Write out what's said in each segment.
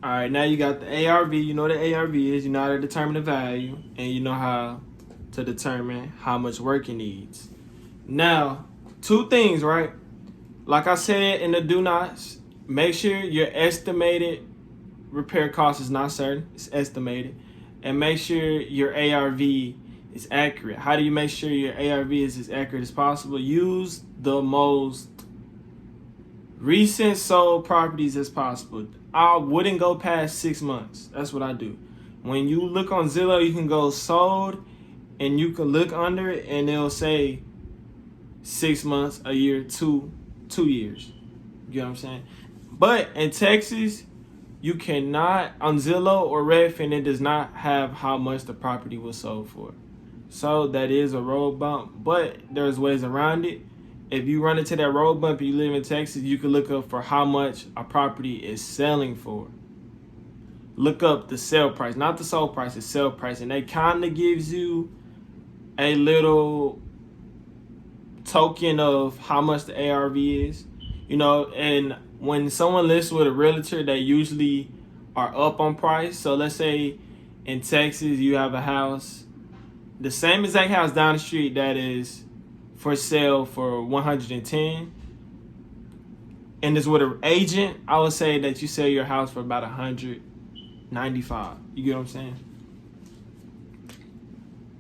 All right, now you got the ARV. You know what the ARV is. You know how to determine the value, and you know how to determine how much work it needs. Now, two things, right? Like I said in the do nots, make sure your estimated repair cost is not certain, it's estimated. And make sure your ARV is accurate. How do you make sure your ARV is as accurate as possible? Use the most recent sold properties as possible. I wouldn't go past 6 months. That's what I do. When you look on Zillow, you can go sold and you can look under it and it'll say 6 months, a year, 2 years. You know what I'm saying? But in Texas, you cannot, on Zillow or Redfin, it does not have how much the property was sold for. So that is a road bump, but there's ways around it. If you run into that road bump and you live in Texas, you can look up for how much a property is selling for. Look up the sale price, not the sold price, the sale price. And that kind of gives you a little token of how much the ARV is. You know, and when someone lists with a realtor, they usually are up on price. So let's say in Texas, you have a house, the same exact house down the street that is for sale for 110, and it's with an agent. I would say that you sell your house for about 195. You get what I'm saying?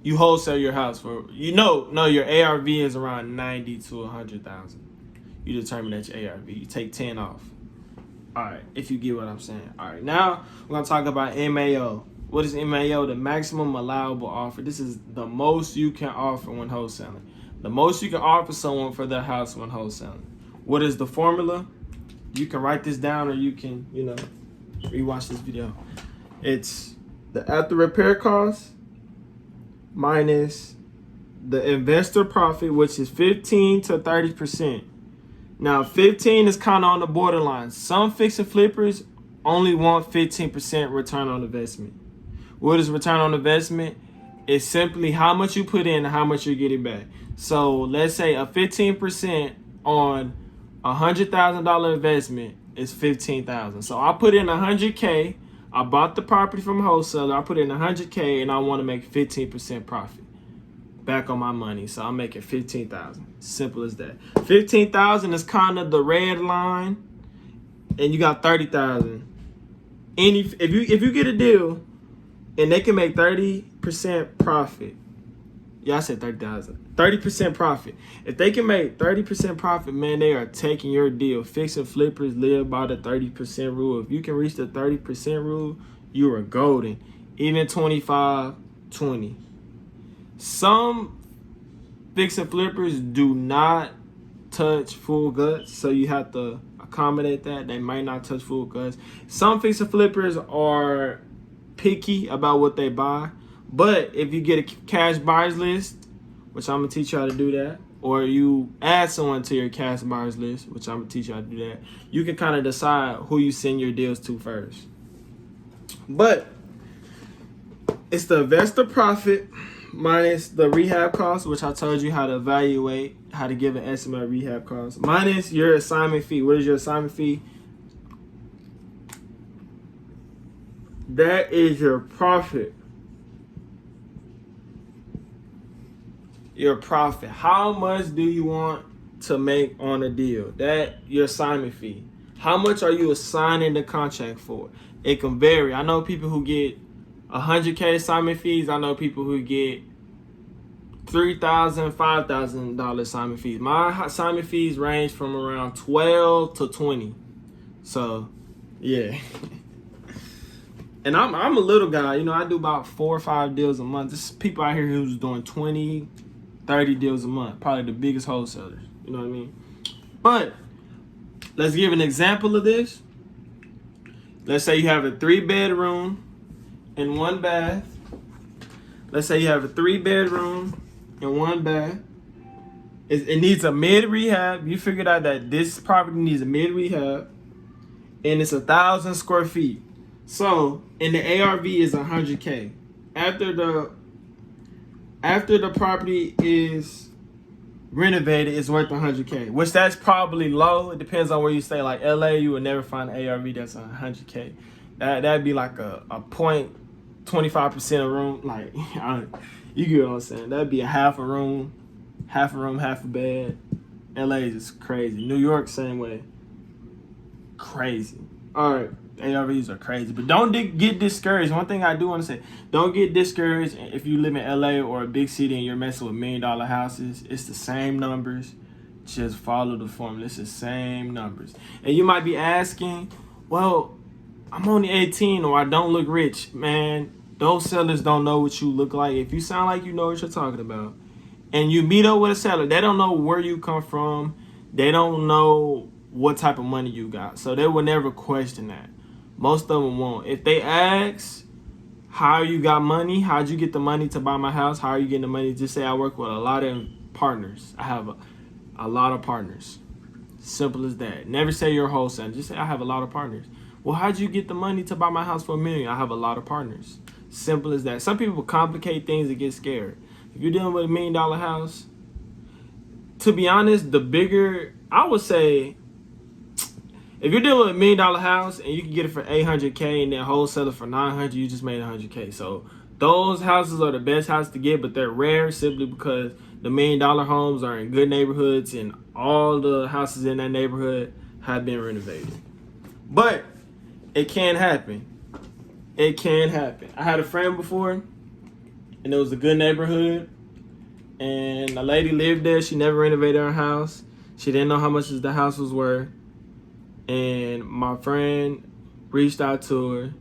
You wholesale your house for, your ARV is around 90 to 100,000. You determine that your ARV. You take 10 off. All right, if you get what I'm saying. All right, now we're gonna talk about MAO. What is MAO? The maximum allowable offer. This is the most you can offer when wholesaling. The most you can offer someone for their house when wholesaling. What is the formula? You can write this down or you can, rewatch this video. It's the after repair cost minus the investor profit, which is 15 to 30%. Now, 15 is kind of on the borderline. Some fix and flippers only want 15% return on investment. What is return on investment? It's simply how much you put in and how much you're getting back. So let's say a 15% on a $100,000 investment is $15,000. So I put in $100K. I bought the property from a wholesaler. I put in $100K and I want to make 15% profit back on my money. So I'm making $15,000. Simple as that. $15,000 is kind of the red line, and you got $30,000. If you get a deal and they can make 30% profit. Yeah, I said 30,000. 30% profit. If they can make 30% profit, man, they are taking your deal. Fix and flippers live by the 30% rule. If you can reach the 30% rule, you are golden. Even 25-20. Some fix and flippers do not touch full guts, so you have to accommodate that. They might not touch full guts. Some fix and flippers are picky about what they buy, but if you get a cash buyers list, which I'm gonna teach you how to do that, or you add someone to your cash buyers list, which I'm gonna teach you how to do that, you can kind of decide who you send your deals to first. But it's the investor profit minus the rehab cost, which I told you how to evaluate, how to give an estimate of rehab cost, minus your assignment fee. What is your assignment fee? That is your profit. Your profit. How much do you want to make on a deal? That your assignment fee. How much are you assigning the contract for? It can vary. I know people who get $100K assignment fees. I know people who get $3,000, $5,000 assignment fees. My assignment fees range from around 12 to 20. So, yeah. And I'm a little guy. I do about 4 or 5 deals a month. There's people out here who's doing 20, 30 deals a month. Probably the biggest wholesalers. You know what I mean? But let's give an example of this. Let's say you have a 3-bedroom and 1 bath. Let's say you have a 3-bedroom and 1 bath. It needs a mid-rehab. You figured out that this property needs a mid-rehab. And it's 1,000 square feet. So, and the ARV is 100K. After the property is renovated, it's worth 100K, which that's probably low. It depends on where you stay. Like LA, you will never find an ARV that's 100K. That'd be like a point 25% a room. Like you get what I'm saying. That'd be a half a room, half a bed. LA is just crazy. New York, same way. Crazy. All right, ARVs are crazy, but don't get discouraged. One thing I do want to say: don't get discouraged if you live in LA or a big city and you're messing with $1 million houses. It's the same numbers. Just follow the formula. It's the same numbers. And you might be asking, well, I'm only 18 or I don't look rich. Man, those sellers don't know what you look like. If you sound like you know what you're talking about, and you meet up with a seller, they don't know where you come from. They don't know what type of money you got. So they will never question that. Most of them won't. If they ask how you got money, how'd you get the money to buy my house, how are you getting the money, just say I work with a lot of partners. I have a lot of partners. Simple as that. Never say you're a wholesaler. Just say I have a lot of partners. Well, how'd you get the money to buy my house for $1 million? I have a lot of partners. Simple as that. Some people complicate things and get scared. If you're dealing with $1 million house, to be honest, the bigger, I would say, if you're dealing with $1 million house and you can get it for $800K and then wholesale it for $900, you just made $100K. So those houses are the best houses to get, but they're rare simply because the $1 million homes are in good neighborhoods and all the houses in that neighborhood have been renovated. But it can happen. It can happen. I had a friend before, and it was a good neighborhood, and a lady lived there. She never renovated her house. She didn't know how much the house was worth. And my friend reached out to her.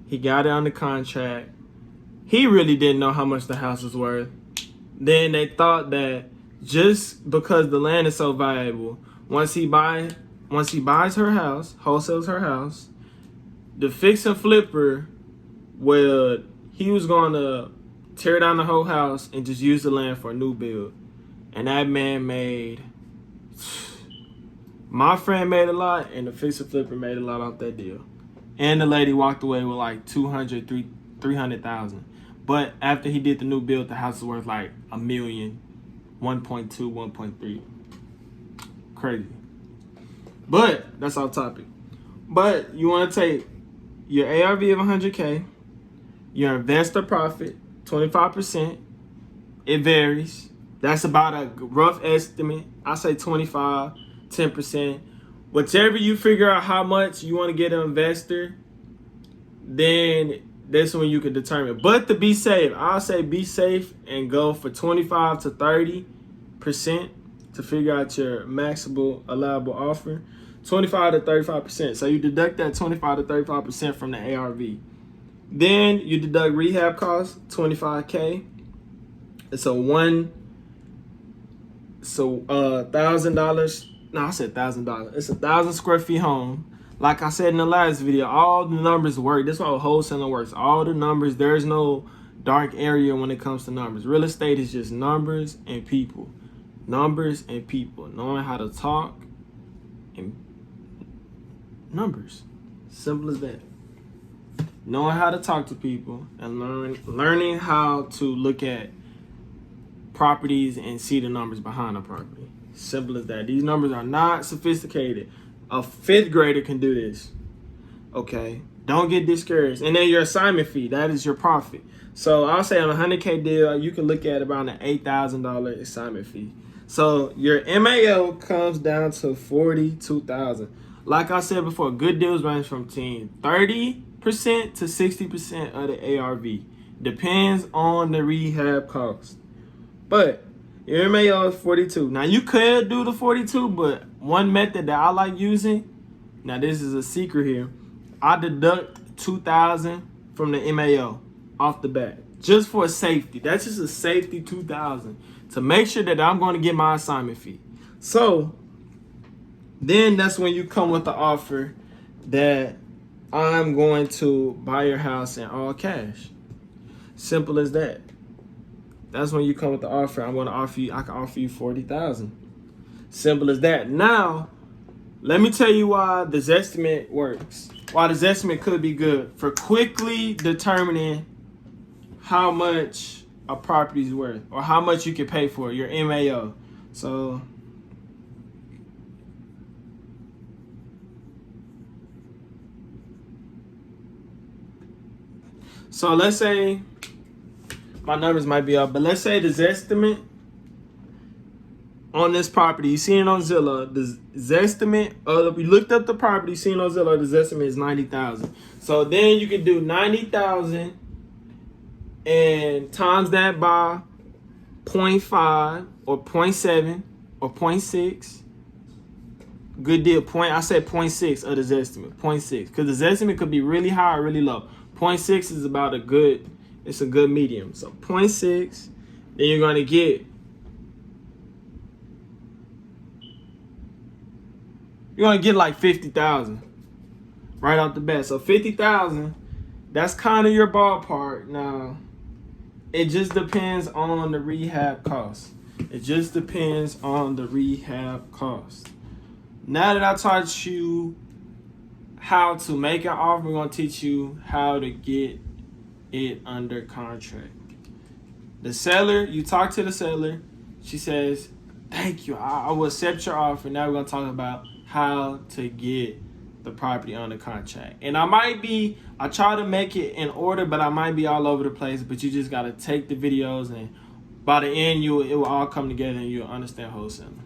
He got it under contract. He really didn't know how much the house was worth. Then they thought that just because the land is so valuable, once he buys her house, wholesales her house, the fix and flipper, well, he was gonna tear down the whole house and just use the land for a new build. And that man made, my friend made a lot, and the fix and flipper made a lot off that deal. And the lady walked away with like 300,000. But after he did the new build, the house was worth like $1 million, 1.2, 1.3. Crazy. But that's off topic. But you want to take your ARV of 100K, your investor profit, 25%. It varies. That's about a rough estimate. I say 25, 10%. Whichever you figure out how much you want to get an investor, then that's when you can determine. But to be safe, I'll say be safe and go for 25 to 30% to figure out your maximum allowable offer. 25 to 35%. So you deduct that 25 to 35% from the ARV. Then you deduct rehab costs, 25K. It's $1,000. No, I said $1,000. It's 1,000 square feet home. Like I said in the last video, all the numbers work. This is how wholesaling works. All the numbers, there's no dark area when it comes to numbers. Real estate is just numbers and people. Numbers and people. Knowing how to talk and numbers. Simple as that. Knowing how to talk to people and learning how to look at properties and see the numbers behind a property. Simple as that. These numbers are not sophisticated. A 5th grader can do this. Okay? Don't get discouraged. And then your assignment fee, that is your profit. So I'll say on a 100K deal, you can look at about an $8,000 assignment fee. So your MAO comes down to $42,000. Like I said before, good deals range from 30% to 60% of the ARV. Depends on the rehab cost. But your MAO is 42. Now you could do the 42, but one method that I like using, now this is a secret here, I deduct 2,000 from the MAO off the bat, just for safety. That's just a safety 2,000 to make sure that I'm going to get my assignment fee. So then that's when you come with the offer that I'm going to buy your house in all cash. Simple as that. That's when you come with the offer. I'm going to offer you, I can offer you 40,000. Simple as that. Now, let me tell you why this estimate works. Why this estimate could be good for quickly determining how much a property is worth or how much you can pay for it, your MAO. So So let's say my numbers might be up, but let's say the Zestimate on this property, you seen it on Zillow, the Zestimate of you looked up the property, you seen it on Zillow, the Zestimate is 90,000. So then you can do 90,000 and times that by 0.5 or 0.7 or 0.6. Good deal. I said 0.6 of the Zestimate. 0.6. Because the Zestimate could be really high or really low. 0.6 is about it's a good medium. So 0.6, then you're going to get, like 50,000 right off the bat. So 50,000, that's kind of your ballpark. Now, it just depends on the rehab cost. Now that I taught you how to make an offer, we're going to teach you how to get it under contract. The seller, you talk to the seller. She says, thank you, I will accept your offer. Now we're going to talk about how to get the property under contract. And I try to make it in order, but I might be all over the place. But you just got to take the videos, and by the end, it will all come together and you'll understand wholesaling.